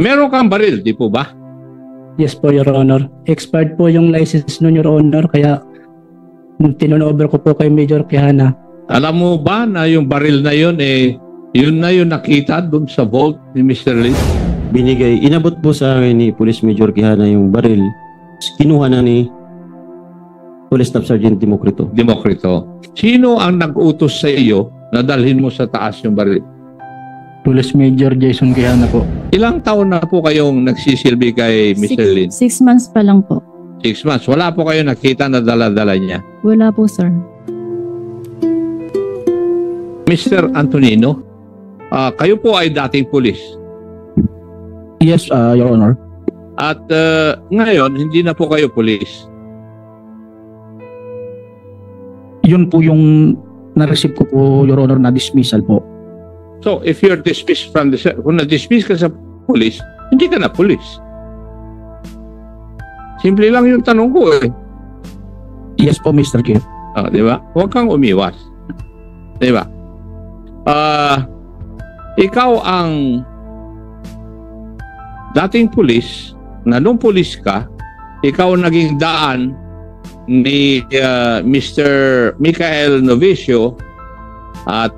Meron kang baril, di po ba? Yes po, Your Honor. Expired po yung license nun, Your Honor, kaya tinunover ko po kay Major Quijana. Alam mo ba na yung baril na yun, yun na yung nakita doon sa vault ni Mr. Lee? Inabot po sa akin ni Police Major Quijana yung baril. Kinuha na ni Police Staff Sergeant Democrito. Sino ang nag-utos sa iyo na dalhin mo sa taas yung baril? Police Major Jason Quijana po. Ilang taon na po kayong nagsisilbi kay Mr. Lin? 6 months pa lang po. 6 months. Wala po kayo nakita na dala-dala niya? Wala po, sir. Mr. Antonino, kayo po ay dating pulis. Yes, Your Honor. At ngayon, hindi na po kayo pulis. Yun po yung na-receive ko po, Your Honor, na dismissal po. So, if you're dismissed from kung na-dismiss ka sa pulis, hindi ka na pulis. Simple lang yung tanong ko eh. Yes po, Mr. Chair. Di ba? Huwag kang umiwas. Di ba? Ikaw ang dating pulis, na nung pulis ka, ikaw ang naging daan ni Mr. Michael Novicio at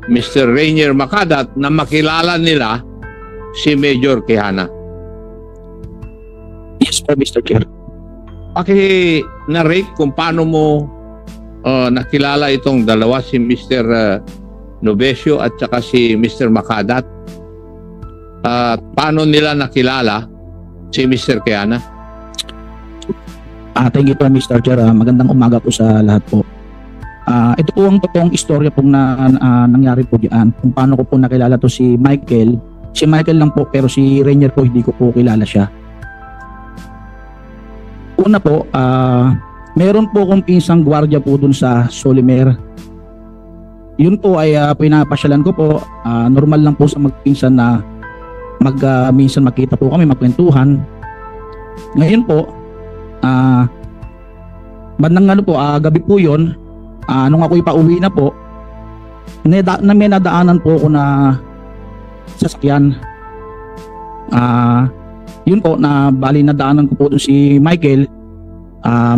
Mr. Rainier Macadat na makilala nila si Major Quijana. Yes po, Mr. Chair. Paki-narrate kung paano mo nakilala itong dalawa, si Mr. Novicio at saka si Mr. Macadat. Paano nila nakilala si Mr. Quijana? Thank you po, Mr. Chair. Magandang umaga po sa lahat po. Ito po ang totoong istorya pong nangyari po diyan. Kung paano ko po nakilala to si Michael. Si Michael lang po, pero si Rainier po hindi ko po kilala siya. Una po, meron po akong pinsang gwardiya po dun sa Solimer. Yun po ay pinapasyalan ko po. Normal lang po sa magpinsan na minsan makita po kami, magkwentuhan. Ngayon po, bandang gabi po yun. Nung ako'y pauwi na po, may nadaanan po ako na sasakyan. Yun po, na bali nadaanan ko po doon si Michael.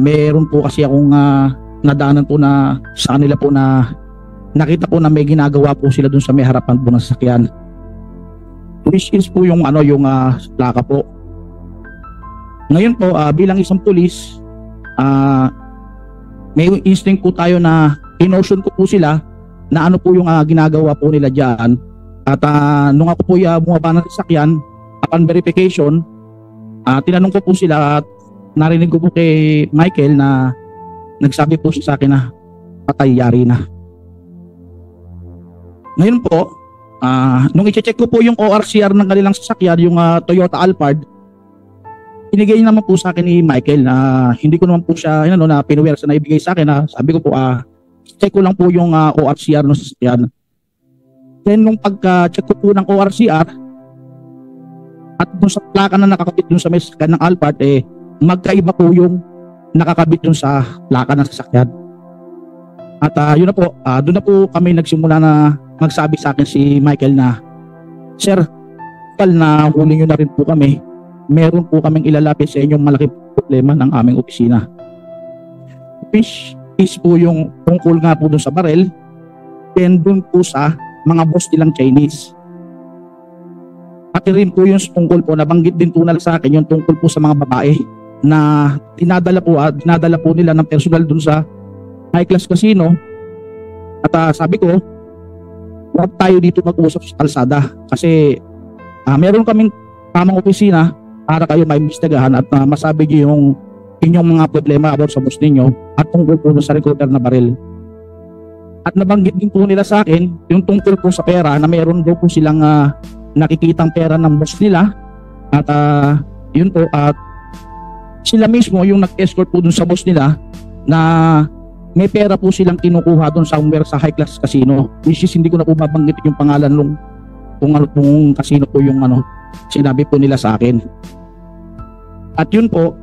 Meron po kasi akong nadaanan po na sa kanila po na nakita po na may ginagawa po sila doon sa may harapan po ng sasakyan. Which is po yung plaka po. Ngayon po, bilang isang pulis, may instinct po tayo na inotion ko po sila na ano po yung ginagawa po nila dyan. At nung ako po bumaba ng sasakyan, upon verification, tinanong ko po sila at narinig ko po kay Michael na nagsabi po siya sa akin na patay, yari na. Ngayon po, nung i-check ko po yung ORCR ng kanilang sasakyan, yung Toyota Alphard, inigay naman po sa akin ni Michael na hindi ko naman po siya na pinuwersa na ibigay sa akin. Sabi ko po, check ko lang po yung ORCR ng sasakyan. Then nung pagka-check ko po ng ORCR at dun sa plaka na nakakabit dun sa may sasakyan ng Alphard, magkaiba po yung nakakabit dun sa plaka ng sasakyan. At yun na po, doon na po kami nagsimula na magsabi sa akin si Michael na, Sir, na huli nyo na rin po kami. Meron po kaming ilalapit sa inyong malaking problema ng aming opisina. Which is po yung tungkol nga po dun sa barel, then dun po sa mga boss nilang Chinese. Pati rin po yung tungkol po, nabanggit din po nila sa akin yung tungkol po sa mga babae na dinadala po nila ng personal dun sa high class casino. At sabi ko, huwag tayo dito mag-usap sa kalsada kasi meron kaming tamang opisina para kayo maimbestigahan at masabi niyo yung inyong mga problema about sa boss ninyo at tungkol po sa recruiter na baril. At nabanggit din po nila sa akin yung tungkol po sa pera na meron daw po silang nakikitang pera ng boss nila at yun po at sila mismo yung nag-escort po dun sa boss nila na may pera po silang kinukuha dun somewhere sa high class casino, which is hindi ko na po mabanggit yung pangalan nung kung casino po yung sinabi po nila sa akin. At yun po,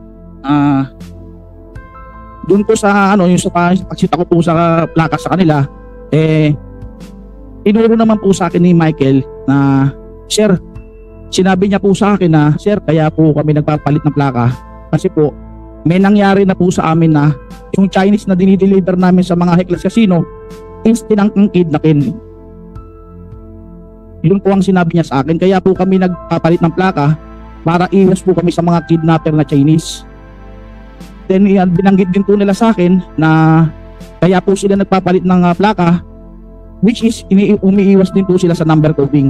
doon po sa yung sa pagsita ko po sa plaka sa kanila, inuro naman po sa akin ni Michael na, Sir, sinabi niya po sa akin na, sir, kaya po kami nagpapalit ng plaka kasi po may nangyari na po sa amin na yung Chinese na dinideliver namin sa mga Heclas Casino is tinangkang kidnapin. Yun po ang sinabi niya sa akin. Kaya po kami nagpapalit ng plaka para iwas po kami sa mga kidnapper na Chinese. Then binanggit din po nila sa akin na kaya po sila nagpapalit ng plaka, which is umiiwas din po sila sa number coding.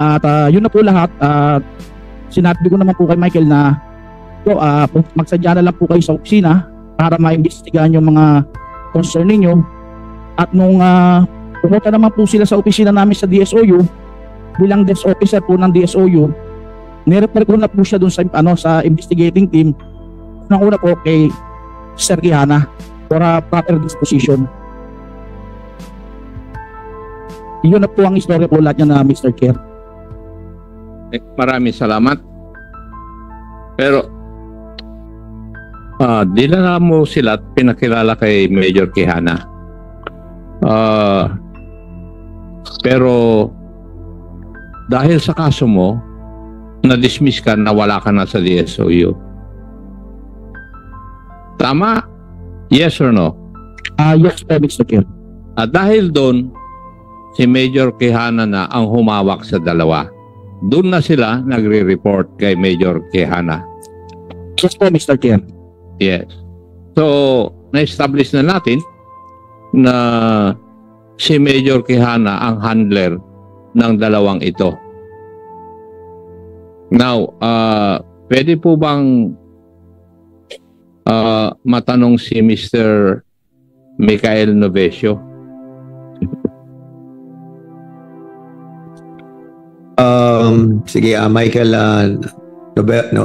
At yun na po lahat. Sinabi ko naman po kay Michael na magsadya na lang po kayo sa opisina para maimbestigahan yung mga concern ninyo. At nung pumunta naman po sila sa opisina namin sa DSOU, bilang desk officer po ng DSOU, nirefer ko na po siya dun sa investigating team. Una po kay Sir Quijana for a proper disposition. Yun na po ang istorya po lahat niya na Mr. Chair. Maraming salamat. Pero dinala mo sila at pinakilala kay Major Quijana. Pero dahil sa kaso mo, na-dismiss ka, nawala ka na sa DSOU. Tama? Yes or no? Yes po, Mr. Chair. At dahil doon, si Major Quijana na ang humawak sa dalawa. Doon na sila nagre-report kay Major Quijana. Yes po, Mr. Chair. Yes. So, na-establish na natin na si Major Quijana ang handler ng dalawang ito. Now, pwede po bang matanong si Mr. Michael Novesio? Sige, Michael Novesio.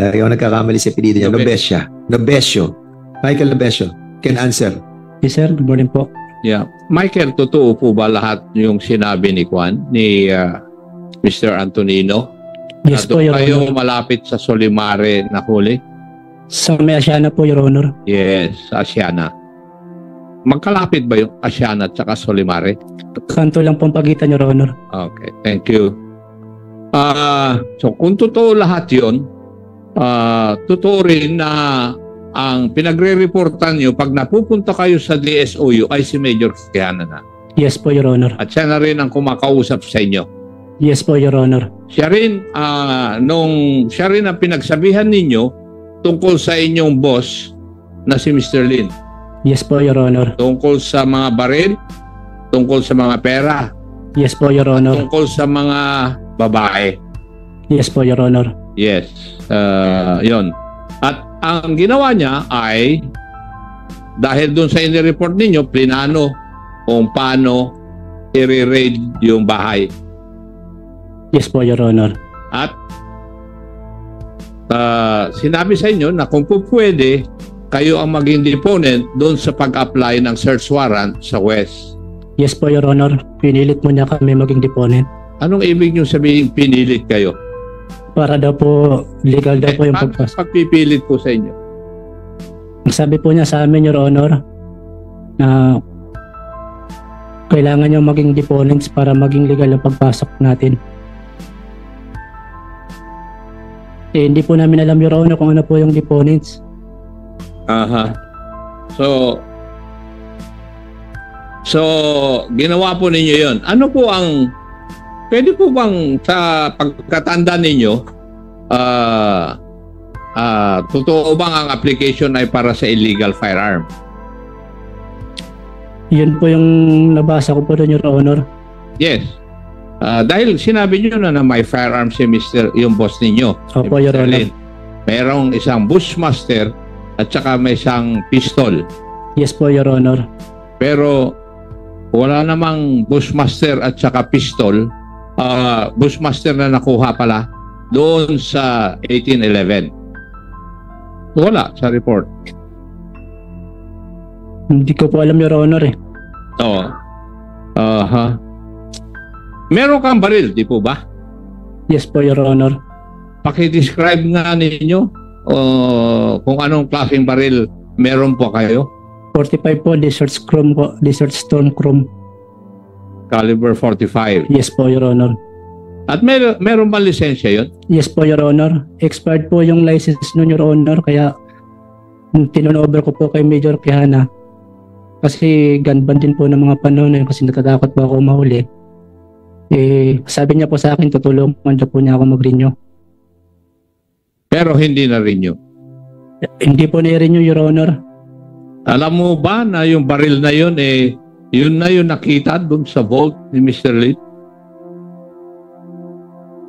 Lagi ako nagkakamali sa apelyido niya. Novesio. Michael Novesio can answer. Yes, sir. Good morning po. Yeah. Michael, totoo po ba lahat yung sinabi ni Mr. Antonino? Yes po, Your kayo Honor. malapit sa Solimare na huli? Sa may Asiana po, Your Honor. Yes, Asiana. Magkalapit ba yung Asiana at saka Solimare? Kanto lang pong pagitan, Your Honor. Okay, thank you. So kung totoo lahat yun, totoo rin na ang pinagre-reportan nyo pag napupunta kayo sa DSOU ay si Major Quijana na. Yes po, Your Honor. At siya na rin ang kumakausap sa inyo. Yes po, Your Honor. Siya rin, siya rin ang pinagsabihan ninyo tungkol sa inyong boss na si Mr. Lin. Yes po, Your Honor. Tungkol sa mga baril, tungkol sa mga pera, Yes po, Your Honor. tungkol sa mga babae. Yes po, Your Honor. Yes, yon. At ang ginawa niya ay, dahil dun sa inireport ninyo, plinano kung paano i-raid yung bahay. Yes po, Your Honor. At sinabi sa inyo na kung po pwede, kayo ang maging deponent doon sa pag-apply ng search warrant sa West. Yes po, Your Honor. Pinilit mo niya kami maging deponent. Anong ibig nyo sabihin pinilit kayo? Para daw po, legal daw po yung pagpasok. Pagpipilit po sa inyo. Sabi po niya sa amin, Your Honor, na kailangan niya maging deponents para maging legal ang pagpasok natin. Hindi po namin alam, Your Honor, kung ano po yung deponents. Aha. So, ginawa po ninyo yon. Ano po ang, pwede po bang sa pagkatanda ninyo, totoo bang ang application ay para sa illegal firearm? Yun po yung nabasa ko po doon, Your Honor. Yes. Dahil sinabi niyo na may firearm si yung boss ninyo. Opo, si Your Mr. Honor. Lin. Mayroong isang Bushmaster at saka may isang pistol. Yes po, Your Honor. Pero wala namang Bushmaster at saka pistol. Bushmaster na nakuha pala doon sa 1811. Wala sa report. Hindi ko po alam, Your Honor eh. Oo. Meron kang baril, di po ba? Yes po, Your Honor. Paki-describe nga ninyo kung anong klaseng baril meron po kayo. 45 po, Desert Storm po. Desert Storm Chrome. Caliber 45. Yes po, Your Honor. At meron ba lisensya yun? Yes po, Your Honor. Expired po yung license nun, Your Honor. Kaya tinunover ko po kay Major Quijana. Kasi gun ban din po ng mga panahon na yun kasi natatakot po ako mahuli. Sabi niya po sa akin, tutulungan daw po niya ako mag-renew. Pero hindi na renew. Hindi po na-renew, Your Honor. Alam mo ba na yung baril na yun, yun na yung nakita doon sa vault ni Mr. Lin?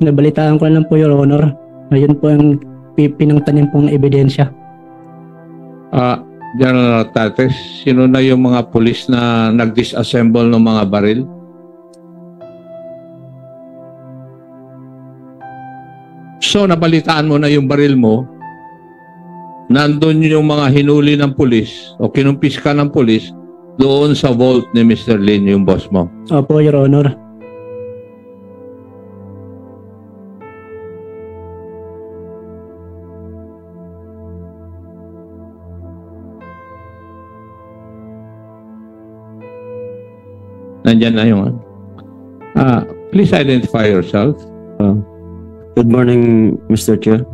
Nabalitaan ko lang po, Your Honor. Ayun po ang pinangtanim pong ebidensya. General Tates, sino na yung mga pulis na nag-disassemble ng mga baril? So, nabalitaan mo na yung baril mo, nandun yung mga hinuli ng pulis o kinumpis ka ng pulis doon sa vault ni Mr. Lin, yung boss mo. Opo, Your Honor. Nandyan na yung please identify yourself. Good morning, Mr. Chair.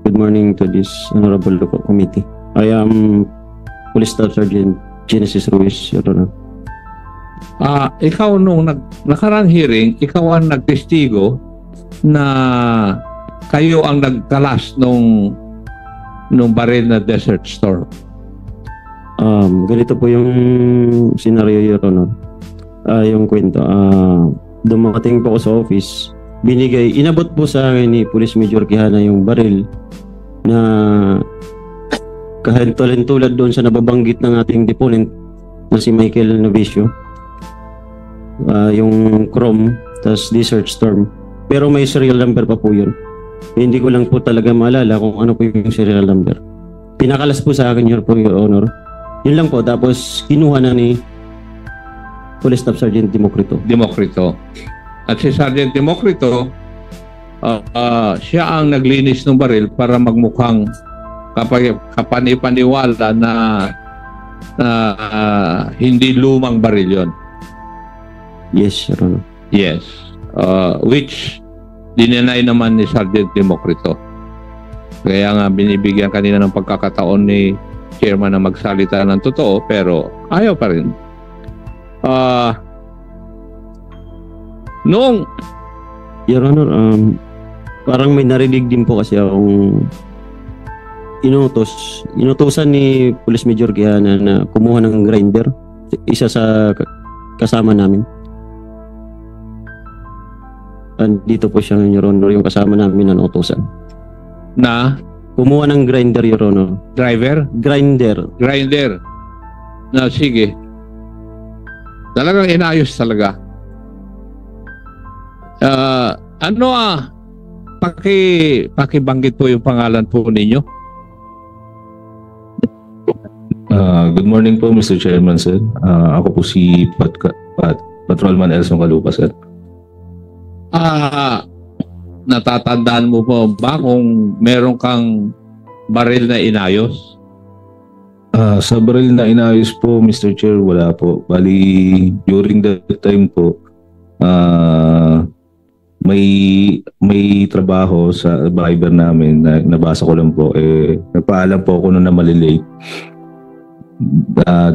Good morning to this honorable committee. I am Police Staff Sergeant Genesis Ruiz, Your Honor. Ikaw nung nakarang hearing, ikaw ang nagtestigo na kayo ang nagkalas nung baril na Desert Storm. Ganito po yung scenario, Your Honor. Yung kwento. Dumating po ako sa office. Inabot po sa akin ni Police Major Quijana yung baril na kahit tulad doon sa nababanggit ng ating deponent na si Michael Novicio. Yung Chrome, tas Desert Storm. Pero may serial number pa po yun. Hindi ko lang po talaga maalala kung ano po yung serial number. Pinakalas po sa akin yun po, Your Honor. Yun lang po. Tapos kinuha na ni Police Staff Sergeant Democrito. At si Sergeant Democrito, siya ang naglinis ng baril para magmukhang kapanipaniwala na hindi lumang baril yon. Yes, Your Honor. Yes. Which dinenay naman ni Sergeant Democrito. Kaya nga binibigyan kanina ng pagkakataon ni chairman na magsalita ng totoo pero ayaw pa rin. Noong Your Honor, parang may narinig din po kasi akong inutosan ni Police Major Quijana na kumuha ng grinder, isa sa kasama namin. Dito po siya, Your Honor, yung kasama namin na utosan. na Kumuha ng grinder, Your Honor. driver, Grinder. na sige. Talagang inayos talaga. Pakibanggit po yung pangalan po ninyo. Good morning po, Mr. Chairman, sir. Ako po si Patrolman Elson Calupa, sir. Natatandaan mo po ba kung meron kang baril na inayos? Sa baril na inayos po, Mr. Chair, wala po. Bali, during that time po, may trabaho sa Viber namin na nabasa ko lang po. Nagpaalam po ako na malilate.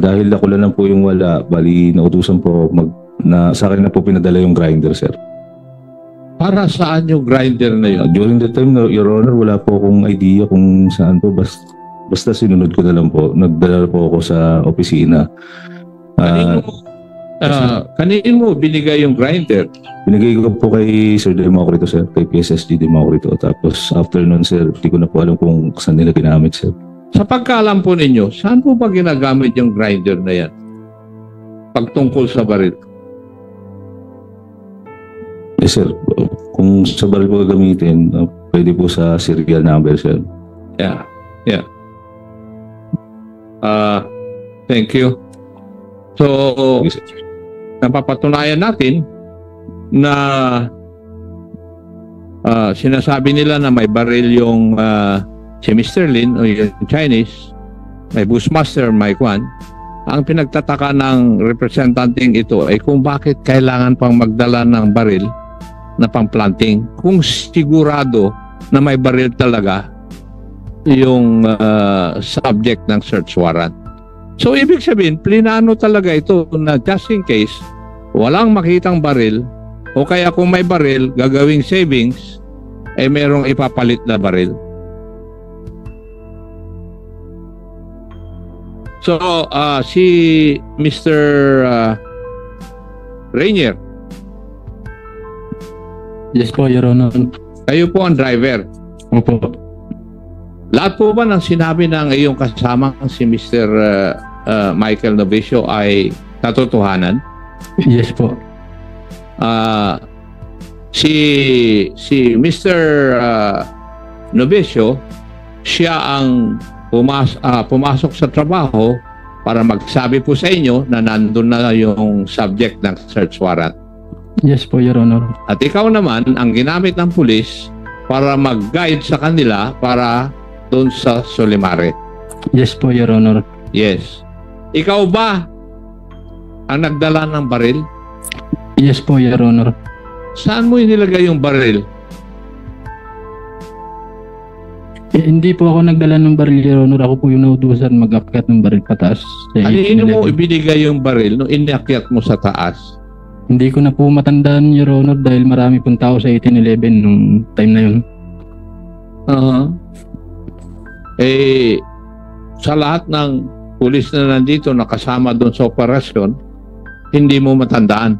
Dahil ako lang po yung wala, bali nautusan po sa akin na po pinadala yung grinder, sir. Para saan yung grinder na yun? During that time, Your Honor, wala po akong idea kung saan po. Basta sinunod ko na lang po. Nagdala po ako sa opisina. Kanino mo binigay yung grinder? Binigay ko po kay Sir Democrito, sir. Kay PSSG Democrito. Tapos after nun, sir, hindi ko na po alam kung saan nila ginamit, sir. Sa pagkaalam po ninyo, saan po ba ginagamit yung grinder na yan? Pagtungkol sa baril? Sir, kung sa baril po gagamitin, pwede po sa serial number, sir. Yeah. Thank you. So, napapatunayan natin na sinasabi nila na may baril yung si Mr. Lin o yung Chinese, may Bushmaster, may Kwan, ang pinagtataka ng representanting ito ay kung bakit kailangan pang magdala ng baril na pang-planting kung sigurado na may baril talaga yung subject ng search warrant. So ibig sabihin, plinano talaga ito na just in case walang makitang baril o kaya kung may baril, gagawing savings, ay merong ipapalit na baril. So, si Mr. Rainier, Yes po, Your Honor. kayo po ang driver. Opo. Lahat po ba ng sinabi ng iyong kasama si Mr. Michael Novicio ay katotohanan? Yes po. Si Mr. Novicio, siya ang pumasok sa trabaho para magsabi po sa inyo na nandun na yung subject ng search warrant. Yes po, Your Honor. At ikaw naman ang ginamit ng pulis para mag-guide sa kanila para doon sa Solimare. Yes po, Your Honor. Yes. Ikaw ba ang nagdala ng baril? Yes po, Your Honor. Saan mo inilagay yung baril? Hindi po ako nagdala ng baril, Your Honor. Ako po yung nautusan mag-akyat ng baril pataas. Kanino mo ibinigay yung baril nung inakyat mo sa taas? Hindi ko na po matandaan, Your Honor, dahil marami pong tao sa 1811 nung time na yun. Sa lahat ng pulis na nandito nakasama doon sa operasyon, hindi mo matandaan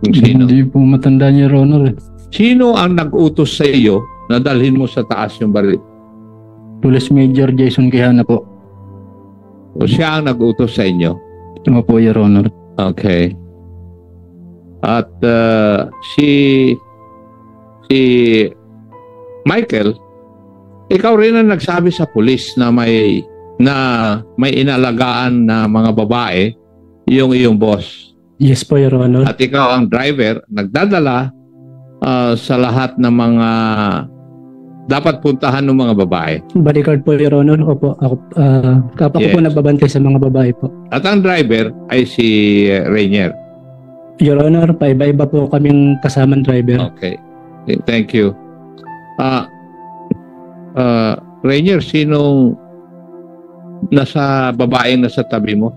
kung sino. Hindi po matandaan, Your Honor. Sino ang nag-utos sa iyo na dalhin mo sa taas yung baril? Police Major Jason Quijana po. O siya ang nag-utos sa inyo? Opo, Your Honor. Okay. At si Michael, ikaw rin ang nagsabi sa pulis na may inalagaan na mga babae yung iyong boss. Yes po, Your Honor. At ikaw ang driver, nagdadala sa lahat ng mga dapat puntahan ng mga babae. Bodyguard po, Your Honor. Opo, ako, kapwa ko po nagbabantay sa mga babae po. At ang driver ay si Rainier. Your Honor, paiba-iba po kaming kasamang driver. Okay. Thank you. Rainier, sinong nasa babaeng nasa tabi mo?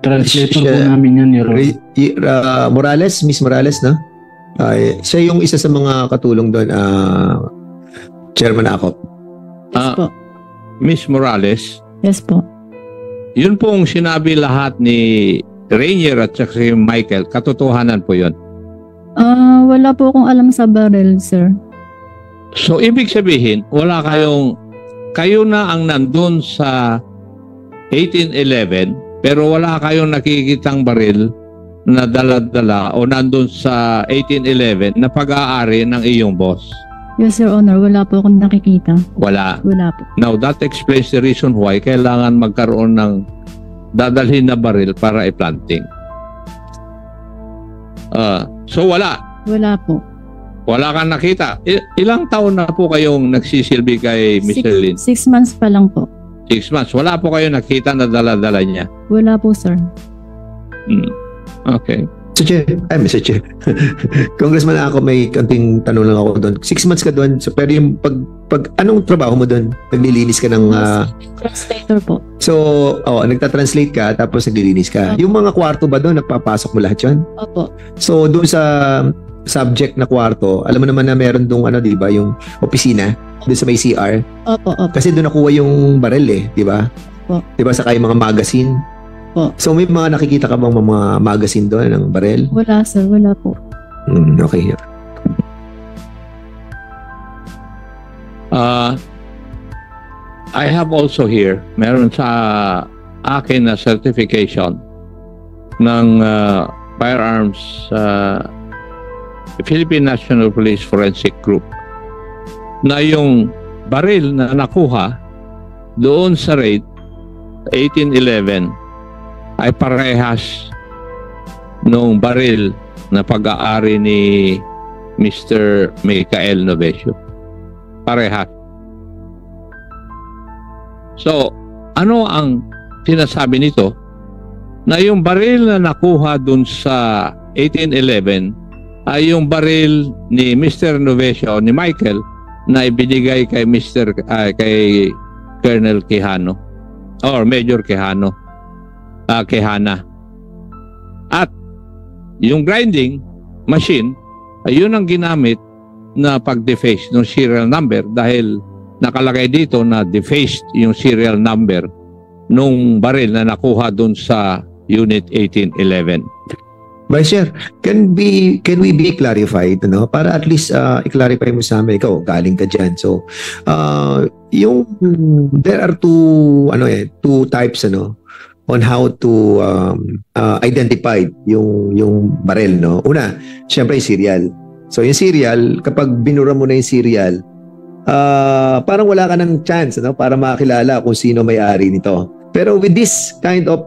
Translator po namin yan, Your Honor. Morales, Miss Morales, no? Siya yung isa sa mga katulong doon, Chairman Akop. Yes po. Miss Morales, Yes po. yun pong sinabi lahat ni Rainier at saka si Michael, katotohanan po yun. Wala po akong alam sa barrel, sir. So, ibig sabihin, kayo na ang nandun sa 1811, pero wala kayong nakikitang baril na dala-dala o nandun sa 1811 na pag-aari ng iyong boss. Yes, Your Honor. Wala po akong nakikita. Wala. Wala po. Now, that explains the reason why kailangan magkaroon ng dadalhin na baril para i-planting. So, wala. Wala po. Wala kang nakita. Ilang taon na po kayong nagsisilbi kay Mr. Lin? 6 months pa lang po. 6 months. Wala po kayong nakita na dala-dala niya? Wala po, sir. Okay. Mr. Chair. Congressman ako, may kanting tanong lang ako doon. 6 months ka doon. So, pero yung anong trabaho mo doon? Naglilinis ka ng... Translator po. So, nagta-translate ka tapos naglilinis ka. Opo. Yung mga kwarto ba doon, napapasok mo lahat yun? Opo. So, doon sa subject na kwarto, alam mo naman na meron doon, di ba, yung opisina, doon sa may CR. Opo. Kasi doon nakuha yung baril di ba? Opo. Di ba, saka yung mga magazine. Opo. So, may mga nakikita ka bang mga magazine doon ng baril? Wala, sir. Wala po. Okay. I have also here, meron sa akin na certification ng firearms Philippine National Police Forensic Group na yung baril na nakuha doon sa raid 1811 ay parehas nung baril na pag-aari ni Mr. Michael Novicio. Parehas. So, ano ang sinasabi nito na yung baril na nakuha dun sa 1811 ay yung baril ni Mr. Novesio, ni Michael, na ibinigay kay kay Colonel Quijano or Major Quijano, Quijana. At yung grinding machine ay yun ang ginamit na pag-deface ng serial number dahil nakalagay dito na defaced yung serial number nung baril na nakuha dun sa Unit 1811. Vice Chair, can we be clarified, no? Para at least i-clarify mo sa amin, ikaw galing ka diyan. So, there are two types on how to identify yung barrel, no? Una, syempre serial. So, yung serial, kapag binura mo na yung serial, parang wala ka ng chance, no? Para makakilala kung sino may-ari nito. Pero with this kind of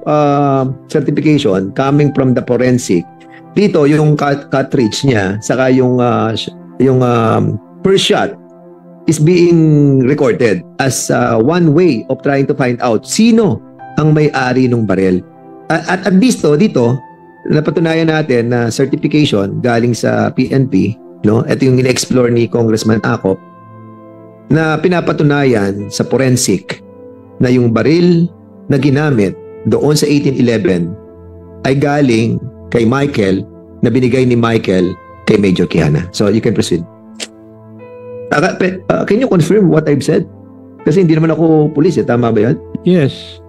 certification coming from the forensic, dito yung cartridge niya, saka yung first shot is being recorded as one way of trying to find out sino ang may-ari ng barel. At dito, napatunayan natin na certification galing sa PNP, no? Ito yung in-explore ni Congressman Acop, na pinapatunayan sa forensic na yung baril na ginamit doon sa 1811 ay galing kay Michael, na binigay ni Michael kay Major Quijana. So you can proceed. Can you confirm what I've said? Kasi hindi naman ako pulis, tama ba yan? Yes.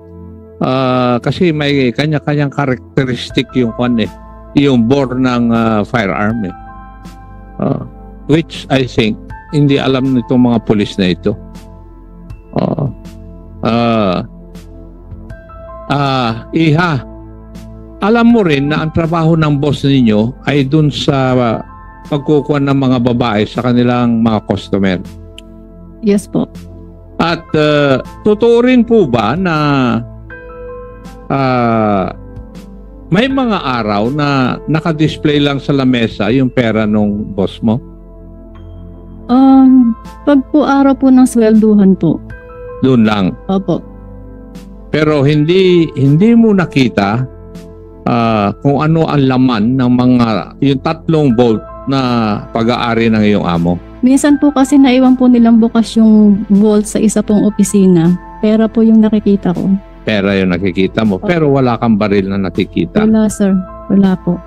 Kasi may kanya-kanyang karakteristik yung yung bore ng firearm which I think hindi alam nitong mga pulis na ito. Iha, alam mo rin na ang trabaho ng boss ninyo ay dun sa pagkukuha ng mga babae sa kanilang mga customer. Yes po. At totoo rin po ba na may mga araw na nakadisplay lang sa lamesa yung pera nung boss mo? Pag po araw po ng swelduhan po. Doon lang. Opo. Pero hindi mo nakita kung ano ang laman ng yung 3 bolt na pag-aari ng iyong amo. Minsan po kasi naiwan po nilang bukas yung vault sa isa pong opisina. Pera po yung nakikita ko. Pera yung nakikita mo, pero wala kang baril na nakikita. Wala sir. Wala po.